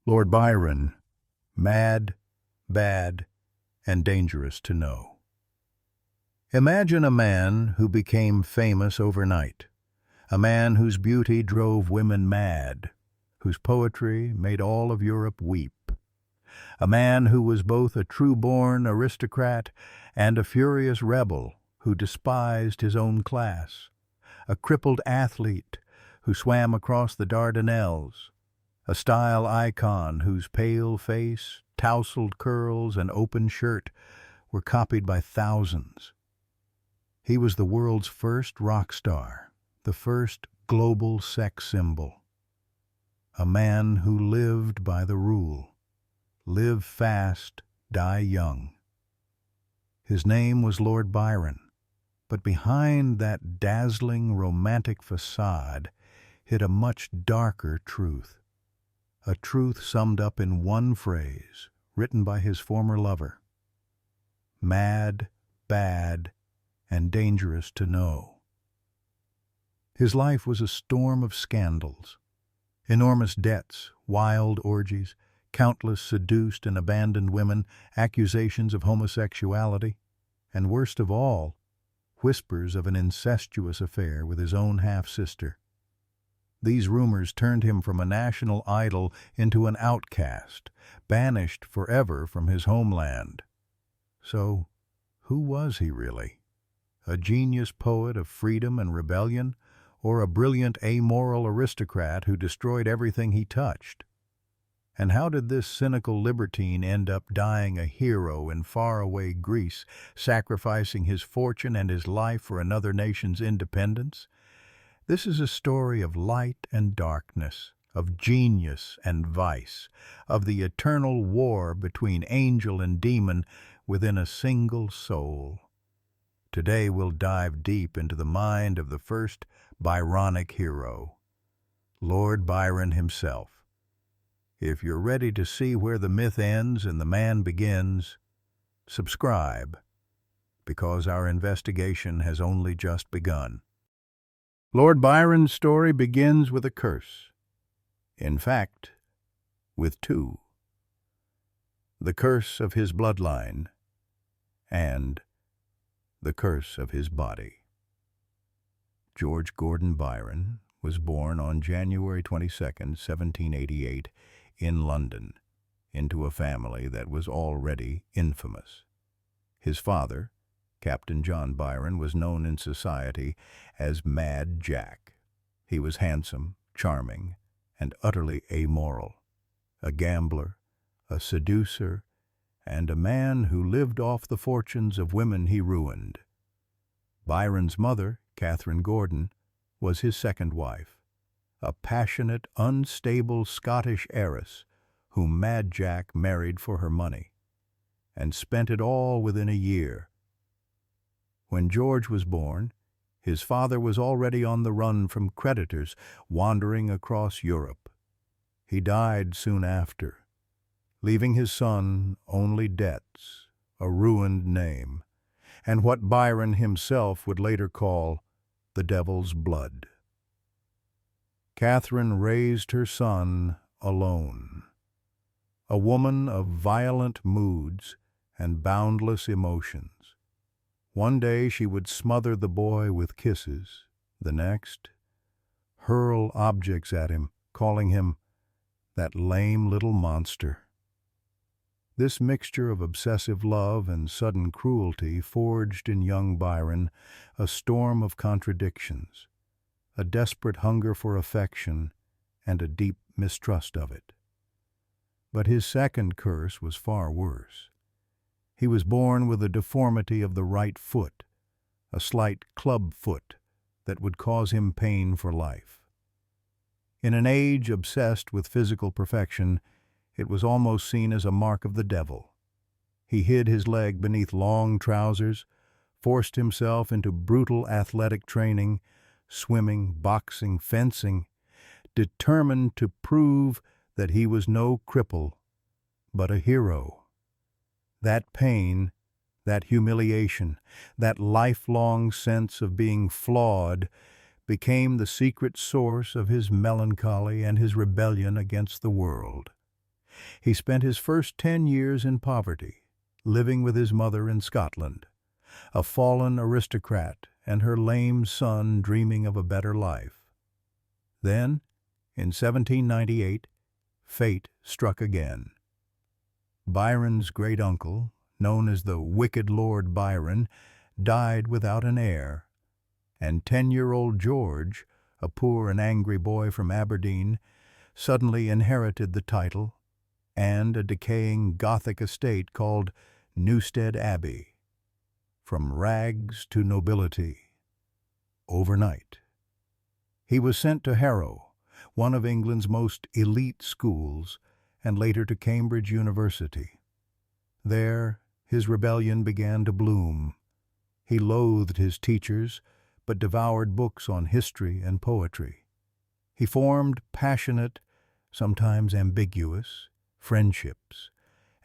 Lord Byron, mad, bad, and dangerous to know. Imagine a man who became famous overnight, a man whose beauty drove women mad, whose poetry made all of Europe weep, a man who was both a true-born aristocrat and a furious rebel who despised his own class, a crippled athlete who swam across the Dardanelles, a style icon whose pale face, tousled curls, and open shirt were copied by thousands. He was the world's first rock star, the first global sex symbol. A man who lived by the rule, live fast, die young. His name was Lord Byron, but behind that dazzling romantic facade hid a much darker truth. A truth summed up in one phrase, written by his former lover. Mad, bad, and dangerous to know. His life was a storm of scandals. Enormous debts, wild orgies, countless seduced and abandoned women, accusations of homosexuality, and worst of all, whispers of an incestuous affair with his own half-sister. These rumors turned him from a national idol into an outcast, banished forever from his homeland. So, who was he really? A genius poet of freedom and rebellion, or a brilliant amoral aristocrat who destroyed everything he touched? And how did this cynical libertine end up dying a hero in faraway Greece, sacrificing his fortune and his life for another nation's independence? This is a story of light and darkness, of genius and vice, of the eternal war between angel and demon within a single soul. Today we'll dive deep into the mind of the first Byronic hero, Lord Byron himself. If you're ready to see where the myth ends and the man begins, subscribe, because our investigation has only just begun. Lord Byron's story begins with a curse. In fact, with two. The curse of his bloodline and the curse of his body. George Gordon Byron was born on January 22, 1788, in London, into a family that was already infamous. His father, Captain John Byron, was known in society as Mad Jack. He was handsome, charming, and utterly amoral, a gambler, a seducer, and a man who lived off the fortunes of women he ruined. Byron's mother, Catherine Gordon, was his second wife, a passionate, unstable Scottish heiress whom Mad Jack married for her money, and spent it all within a year. When George was born, his father was already on the run from creditors, wandering across Europe. He died soon after, leaving his son only debts, a ruined name, and what Byron himself would later call the devil's blood. Catherine raised her son alone, a woman of violent moods and boundless emotions. One day she would smother the boy with kisses, the next, hurl objects at him, calling him that lame little monster. This mixture of obsessive love and sudden cruelty forged in young Byron a storm of contradictions, a desperate hunger for affection and a deep mistrust of it. But his second curse was far worse. He was born with a deformity of the right foot, a slight club foot that would cause him pain for life. In an age obsessed with physical perfection, it was almost seen as a mark of the devil. He hid his leg beneath long trousers, forced himself into brutal athletic training, swimming, boxing, fencing, determined to prove that he was no cripple, but a hero. That pain, that humiliation, that lifelong sense of being flawed became the secret source of his melancholy and his rebellion against the world. He spent his first 10 years in poverty, living with his mother in Scotland, a fallen aristocrat and her lame son dreaming of a better life. Then, in 1798, fate struck again. Byron's great-uncle, known as the wicked Lord Byron, died without an heir, and 10-year-old George, a poor and angry boy from Aberdeen, suddenly inherited the title and a decaying Gothic estate called Newstead Abbey. From rags to nobility, overnight. He was sent to Harrow, one of England's most elite schools, and later to Cambridge University. There, his rebellion began to bloom. He loathed his teachers, but devoured books on history and poetry. He formed passionate, sometimes ambiguous, friendships,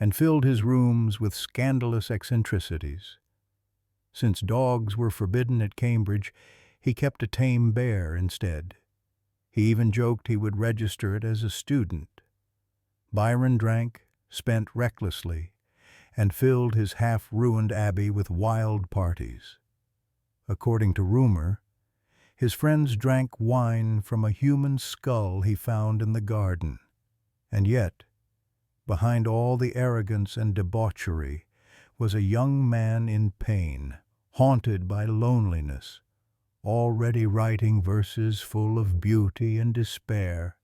and filled his rooms with scandalous eccentricities. Since dogs were forbidden at Cambridge, he kept a tame bear instead. He even joked he would register it as a student. Byron drank, spent recklessly, and filled his half-ruined abbey with wild parties. According to rumor, his friends drank wine from a human skull he found in the garden. And yet, behind all the arrogance and debauchery, was a young man in pain, haunted by loneliness, already writing verses full of beauty and despair.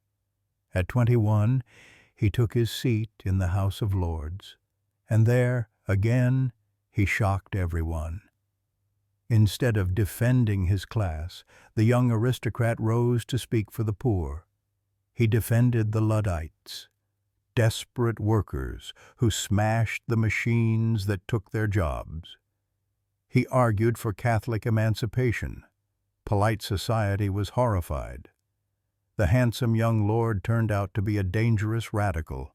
At 21, he took his seat in the House of Lords, and there, again, he shocked everyone. Instead of defending his class, the young aristocrat rose to speak for the poor. He defended the Luddites, desperate workers who smashed the machines that took their jobs. He argued for Catholic emancipation. Polite society was horrified. The handsome young lord turned out to be a dangerous radical.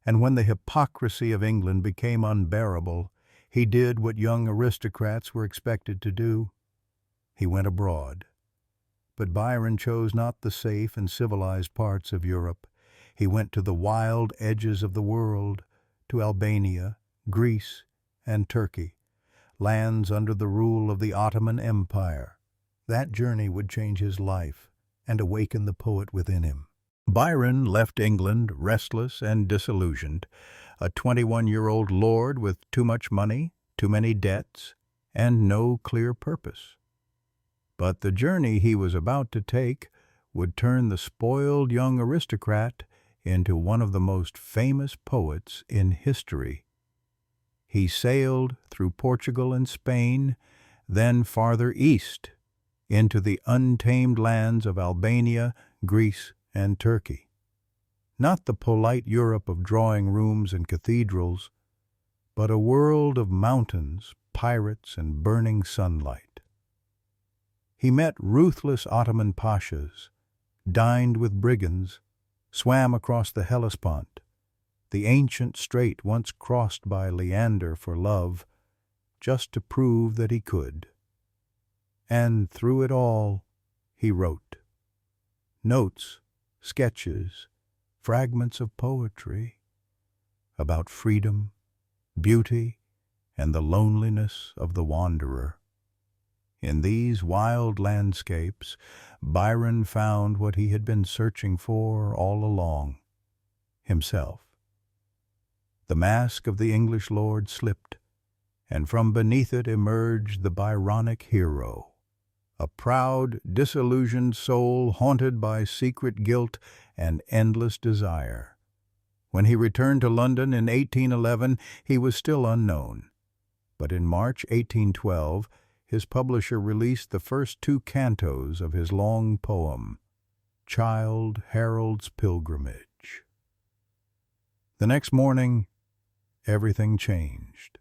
And when the hypocrisy of England became unbearable, he did what young aristocrats were expected to do. He went abroad. But Byron chose not the safe and civilized parts of Europe. He went to the wild edges of the world, to Albania, Greece, and Turkey, lands under the rule of the Ottoman Empire. That journey would change his life and awaken the poet within him. Byron left England restless and disillusioned, a 21-year-old lord with too much money, too many debts, and no clear purpose. But the journey he was about to take would turn the spoiled young aristocrat into one of the most famous poets in history. He sailed through Portugal and Spain, then farther east, into the untamed lands of Albania, Greece, and Turkey. Not the polite Europe of drawing rooms and cathedrals, but a world of mountains, pirates, and burning sunlight. He met ruthless Ottoman pashas, dined with brigands, swam across the Hellespont, the ancient strait once crossed by Leander for love, just to prove that he could. And through it all, he wrote. Notes, sketches, fragments of poetry about freedom, beauty, and the loneliness of the wanderer. In these wild landscapes, Byron found what he had been searching for all along, himself. The mask of the English lord slipped, and from beneath it emerged the Byronic hero, a proud, disillusioned soul haunted by secret guilt and endless desire. When he returned to London in 1811, he was still unknown. But in March 1812, his publisher released the first 2 cantos of his long poem, Childe Harold's Pilgrimage. The next morning, everything changed.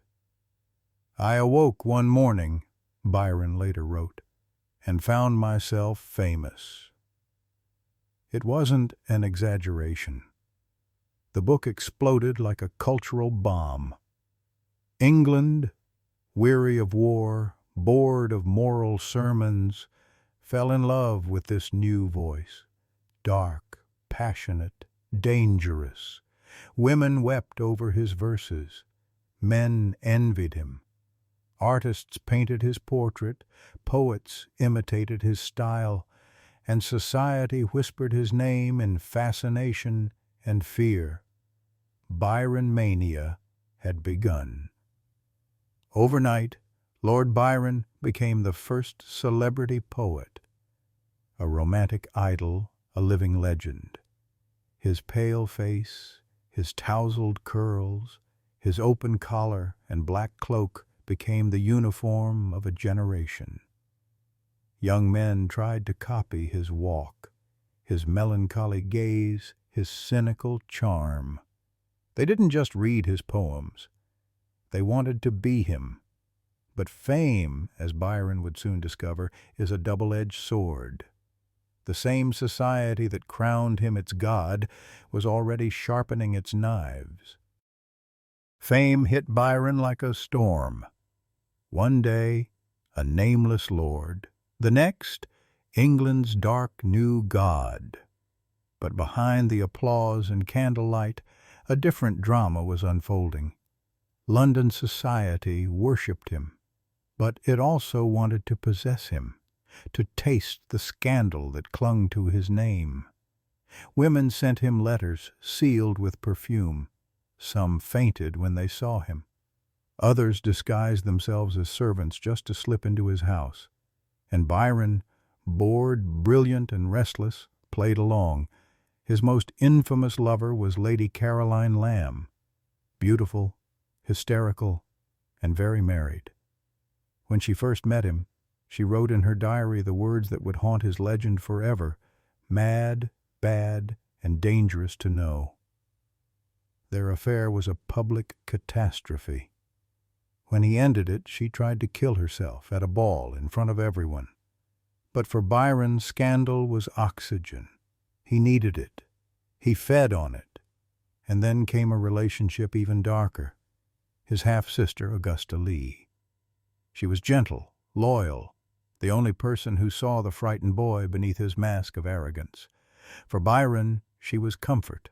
I awoke one morning, Byron later wrote, and found myself famous. It wasn't an exaggeration. The book exploded like a cultural bomb. England, weary of war, bored of moral sermons, fell in love with this new voice, dark, passionate, dangerous, Women wept over his verses. Men envied him. Artists painted his portrait, poets imitated his style, and society whispered his name in fascination and fear. Byron mania had begun. Overnight, Lord Byron became the first celebrity poet, a romantic idol, a living legend. His pale face, his tousled curls, his open collar and black cloak became the uniform of a generation. Young men tried to copy his walk, his melancholy gaze, his cynical charm. They didn't just read his poems. They wanted to be him. But fame, as Byron would soon discover, is a double-edged sword. The same society that crowned him its god was already sharpening its knives. Fame hit Byron like a storm. One day, a nameless lord. The next, England's dark new god. But behind the applause and candlelight, a different drama was unfolding. London society worshipped him, but it also wanted to possess him, to taste the scandal that clung to his name. Women sent him letters sealed with perfume. Some fainted when they saw him. Others disguised themselves as servants just to slip into his house. And Byron, bored, brilliant, and restless, played along. His most infamous lover was Lady Caroline Lamb, beautiful, hysterical, and very married. When she first met him, she wrote in her diary the words that would haunt his legend forever: mad, bad, and dangerous to know. Their affair was a public catastrophe. When he ended it, she tried to kill herself at a ball in front of everyone. But for Byron, scandal was oxygen. He needed it. He fed on it. And then came a relationship even darker. His half-sister, Augusta Lee. She was gentle, loyal, the only person who saw the frightened boy beneath his mask of arrogance. For Byron, she was comfort.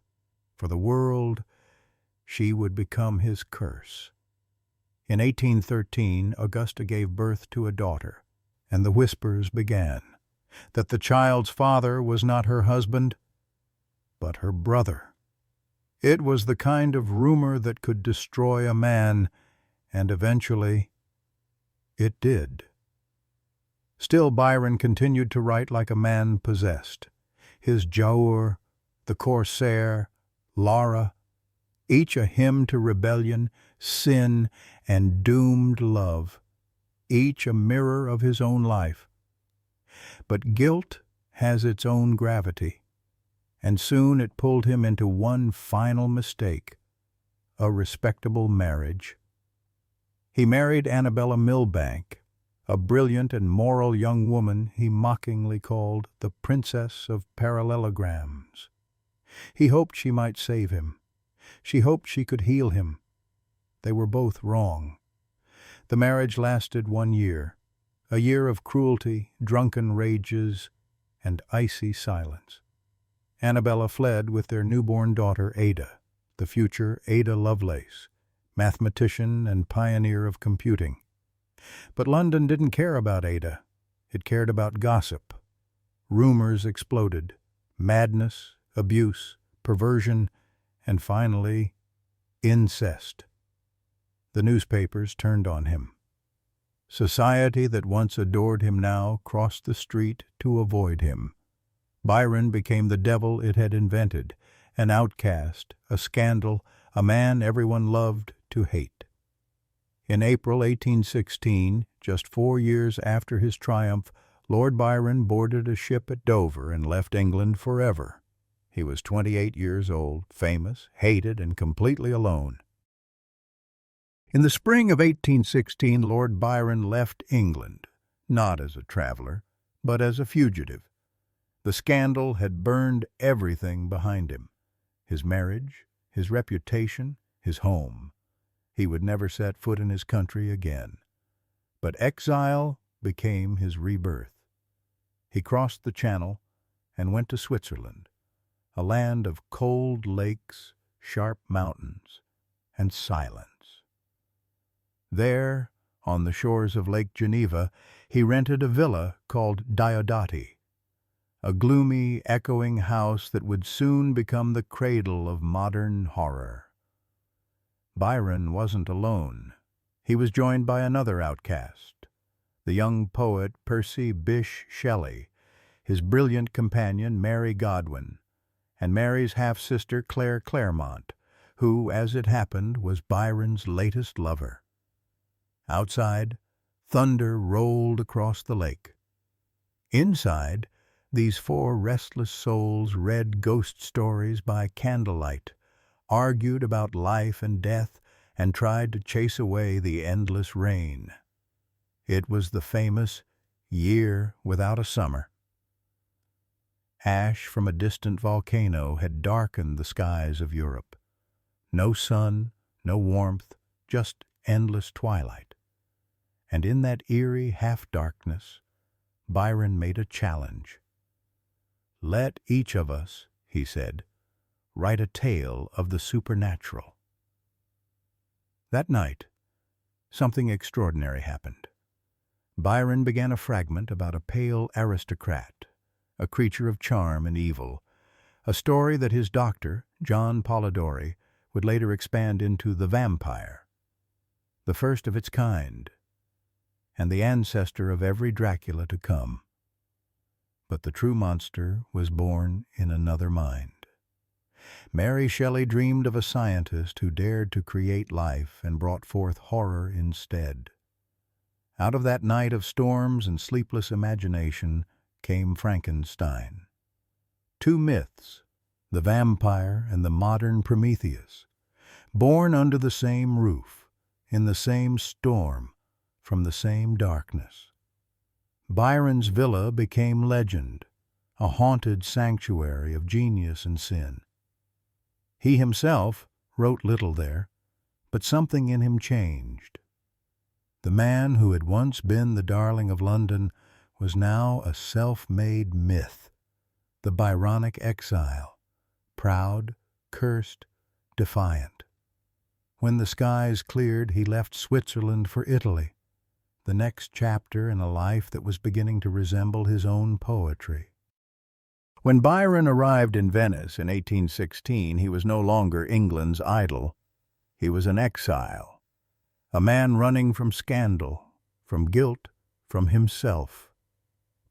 For the world, she would become his curse. In 1813, Augusta gave birth to a daughter, and the whispers began that the child's father was not her husband, but her brother. It was the kind of rumor that could destroy a man, and eventually it did. Still, Byron continued to write like a man possessed. His Giaour, the Corsair, Lara, each a hymn to rebellion, sin, and doomed love, each a mirror of his own life. But guilt has its own gravity, and soon it pulled him into one final mistake, a respectable marriage. He married Annabella Milbank, a brilliant and moral young woman he mockingly called the Princess of Parallelograms. He hoped she might save him. She hoped she could heal him. They were both wrong. The marriage lasted 1 year, a year of cruelty, drunken rages, and icy silence. Annabella fled with their newborn daughter Ada, the future Ada Lovelace, mathematician and pioneer of computing. But London didn't care about Ada. It cared about gossip. Rumors exploded. Madness, abuse, perversion, and finally, incest. The newspapers turned on him. Society that once adored him now crossed the street to avoid him. Byron became the devil it had invented, an outcast, a scandal, a man everyone loved to hate. In April 1816, just 4 years after his triumph, Lord Byron boarded a ship at Dover and left England forever. He was 28 years old, famous, hated, and completely alone. In the spring of 1816, Lord Byron left England, not as a traveler, but as a fugitive. The scandal had burned everything behind him: his marriage, his reputation, his home. He would never set foot in his country again. But exile became his rebirth. He crossed the Channel and went to Switzerland, a land of cold lakes, sharp mountains, and silence. There, on the shores of Lake Geneva, he rented a villa called Diodati, a gloomy, echoing house that would soon become the cradle of modern horror. Byron wasn't alone. He was joined by another outcast, the young poet Percy Bysshe Shelley, his brilliant companion Mary Godwin, and Mary's half-sister Claire Clairmont, who, as it happened, was Byron's latest lover. Outside, thunder rolled across the lake. Inside, these four restless souls read ghost stories by candlelight, argued about life and death, and tried to chase away the endless rain. It was the famous year without a summer. Ash from a distant volcano had darkened the skies of Europe. No sun, no warmth, just endless twilight. And in that eerie half-darkness, Byron made a challenge. "Let each of us," he said, "write a tale of the supernatural." That night, something extraordinary happened. Byron began a fragment about a pale aristocrat, a creature of charm and evil, a story that his doctor, John Polidori, would later expand into the vampire, the first of its kind, and the ancestor of every Dracula to come. But the true monster was born in another mind. Mary Shelley dreamed of a scientist who dared to create life and brought forth horror instead. Out of that night of storms and sleepless imagination came Frankenstein. Two myths, the vampire and the modern Prometheus, born under the same roof, in the same storm, from the same darkness. Byron's villa became legend, a haunted sanctuary of genius and sin. He himself wrote little there, but something in him changed. The man who had once been the darling of London was now a self-made myth, the Byronic exile, proud, cursed, defiant. When the skies cleared, he left Switzerland for Italy, the next chapter in a life that was beginning to resemble his own poetry. When Byron arrived in Venice in 1816, he was no longer England's idol. He was an exile, a man running from scandal, from guilt, from himself.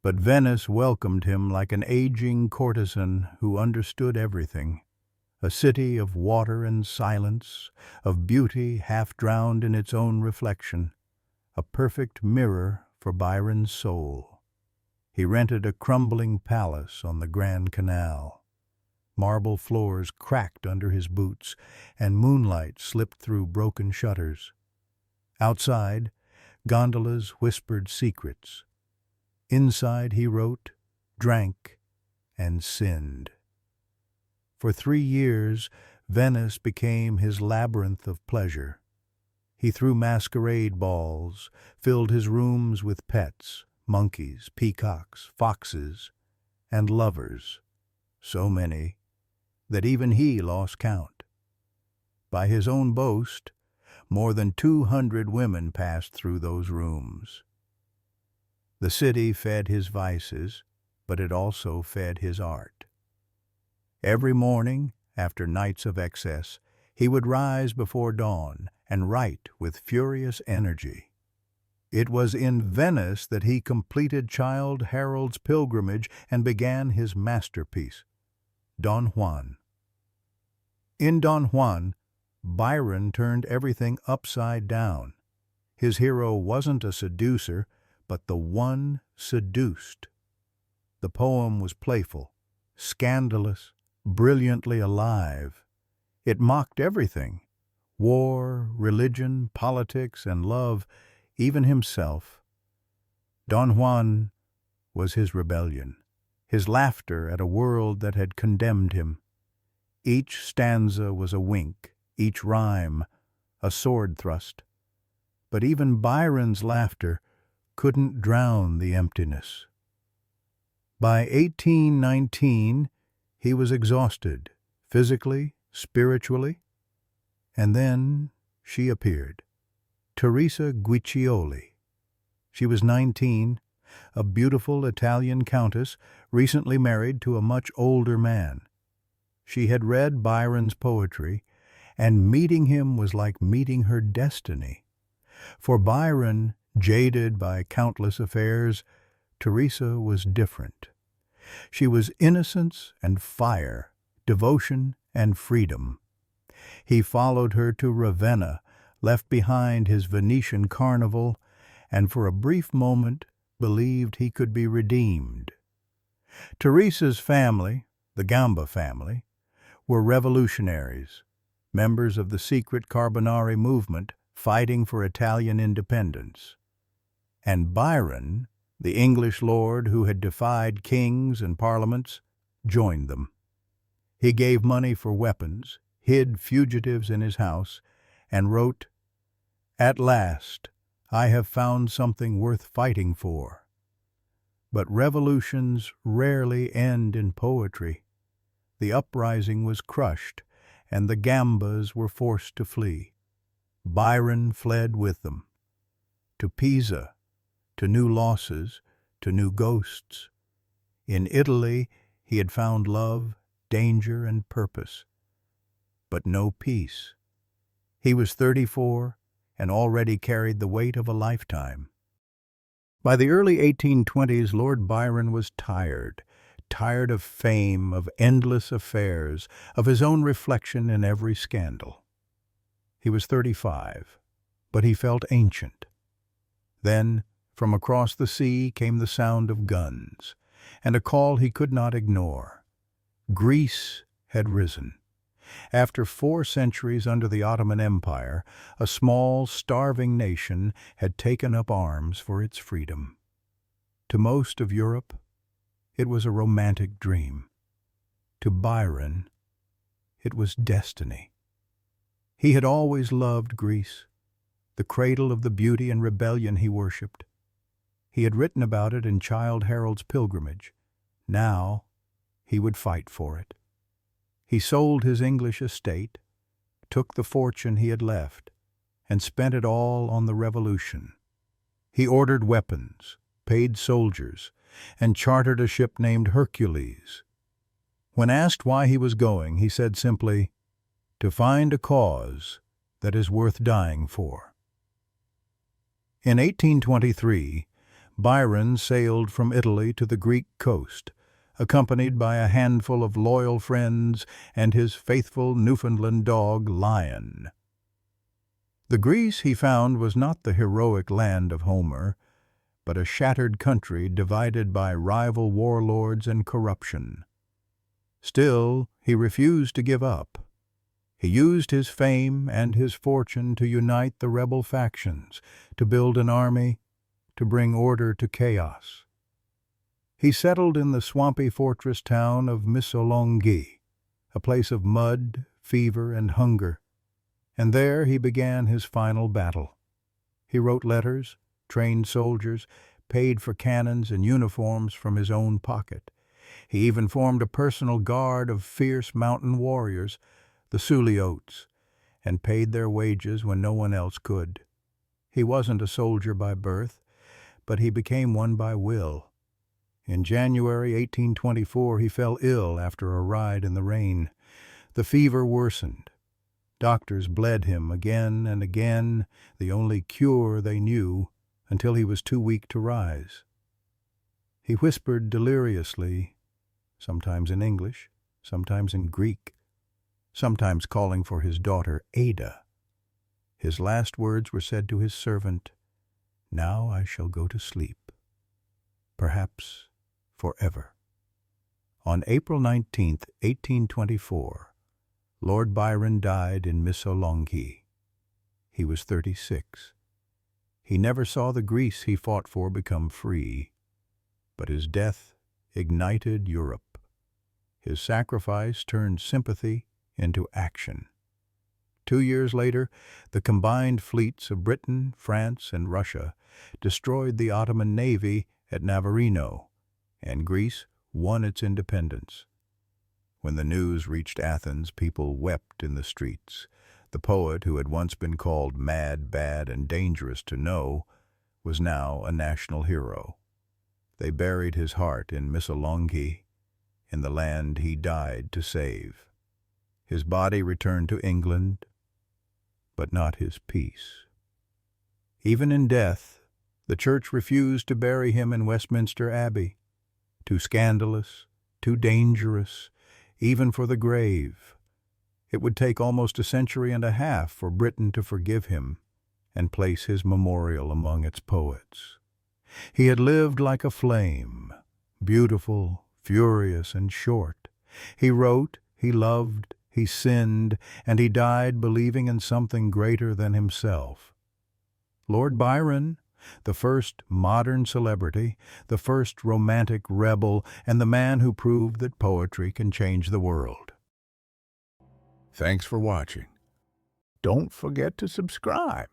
But Venice welcomed him like an aging courtesan who understood everything, a city of water and silence, of beauty half drowned in its own reflection, a perfect mirror for Byron's soul. He rented a crumbling palace on the Grand Canal. Marble floors cracked under his boots, and moonlight slipped through broken shutters. Outside, gondolas whispered secrets. Inside he wrote, drank, and sinned. For 3 years, Venice became his labyrinth of pleasure. He threw masquerade balls, filled his rooms with pets, monkeys, peacocks, foxes, and lovers, so many that even he lost count. By his own boast, more than 200 women passed through those rooms. The city fed his vices, but it also fed his art. Every morning, after nights of excess, he would rise before dawn and write with furious energy. It was in Venice that he completed Childe Harold's pilgrimage and began his masterpiece, Don Juan. In Don Juan, Byron turned everything upside down. His hero wasn't a seducer, but the one seduced. The poem was playful, scandalous, brilliantly alive. It mocked everything: war, religion, politics, and love, even himself. Don Juan was his rebellion, his laughter at a world that had condemned him. Each stanza was a wink, each rhyme a sword thrust. But even Byron's laughter couldn't drown the emptiness. By 1819, he was exhausted, physically spiritually, and then she appeared. Teresa Guiccioli. She was 19, a beautiful Italian countess recently married to a much older man. She had read Byron's poetry, and meeting him was like meeting her destiny. For Byron, jaded by countless affairs, Teresa was different. She was innocence and fire, devotion and freedom. He followed her to Ravenna, left behind his Venetian carnival, and for a brief moment believed he could be redeemed. Teresa's family, the Gamba family, were revolutionaries, members of the secret Carbonari movement fighting for Italian independence. And Byron, the English lord who had defied kings and parliaments, joined them. He gave money for weapons, hid fugitives in his house, and wrote, "At last, I have found something worth fighting for." But revolutions rarely end in poetry. The uprising was crushed, and the Gambas were forced to flee. Byron fled with them. To Pisa, to new losses, to new ghosts. In Italy, he had found love, danger, and purpose, but no peace. He was 34 and already carried the weight of a lifetime. By the early 1820s, Lord Byron was tired of fame, of endless affairs, of his own reflection in every scandal. He was 35, but he felt ancient. Then, from across the sea came the sound of guns, and a call he could not ignore. Greece had risen. After 4 centuries under the Ottoman Empire, a small, starving nation had taken up arms for its freedom. To most of Europe, it was a romantic dream. To Byron, it was destiny. He had always loved Greece, the cradle of the beauty and rebellion he worshipped. He had written about it in Childe Harold's Pilgrimage. Now, he would fight for it. He sold his English estate, took the fortune he had left, and spent it all on the revolution. He ordered weapons, paid soldiers, and chartered a ship named Hercules. When asked why he was going, he said simply, "To find a cause that is worth dying for." In 1823, Byron sailed from Italy to the Greek coast, accompanied by a handful of loyal friends and his faithful Newfoundland dog, Lion. The Greece he found was not the heroic land of Homer, but a shattered country divided by rival warlords and corruption. Still, he refused to give up. He used his fame and his fortune to unite the rebel factions, to build an army, to bring order to chaos. He settled in the swampy fortress town of Missolonghi, a place of mud, fever, and hunger, and there he began his final battle. He wrote letters, trained soldiers, paid for cannons and uniforms from his own pocket. He even formed a personal guard of fierce mountain warriors, the Suliotes, and paid their wages when no one else could. He wasn't a soldier by birth, but he became one by will. In January 1824, he fell ill after a ride in the rain. The fever worsened. Doctors bled him again and again, the only cure they knew, until he was too weak to rise. He whispered deliriously, sometimes in English, sometimes in Greek, sometimes calling for his daughter Ada. His last words were said to his servant, "Now I shall go to sleep, perhaps forever." On April 19, 1824, Lord Byron died in Missolonghi. He was 36. He never saw the Greece he fought for become free, but his death ignited Europe. His sacrifice turned sympathy into action. 2 years later, the combined fleets of Britain, France, and Russia destroyed the Ottoman navy at Navarino, and Greece won its independence. When the news reached Athens, people wept in the streets. The poet, who had once been called mad, bad, and dangerous to know, was now a national hero. They buried his heart in Missolonghi, in the land he died to save. His body returned to England, but not his peace. Even in death, the church refused to bury him in Westminster Abbey. Too scandalous, too dangerous, even for the grave. It would take almost a century and a half for Britain to forgive him and place his memorial among its poets. He had lived like a flame, beautiful, furious, and short. He wrote, he loved, he sinned, and he died believing in something greater than himself. Lord Byron, the first modern celebrity, the first romantic rebel, and the man who proved that poetry can change the world. Thanks for watching. Don't forget to subscribe.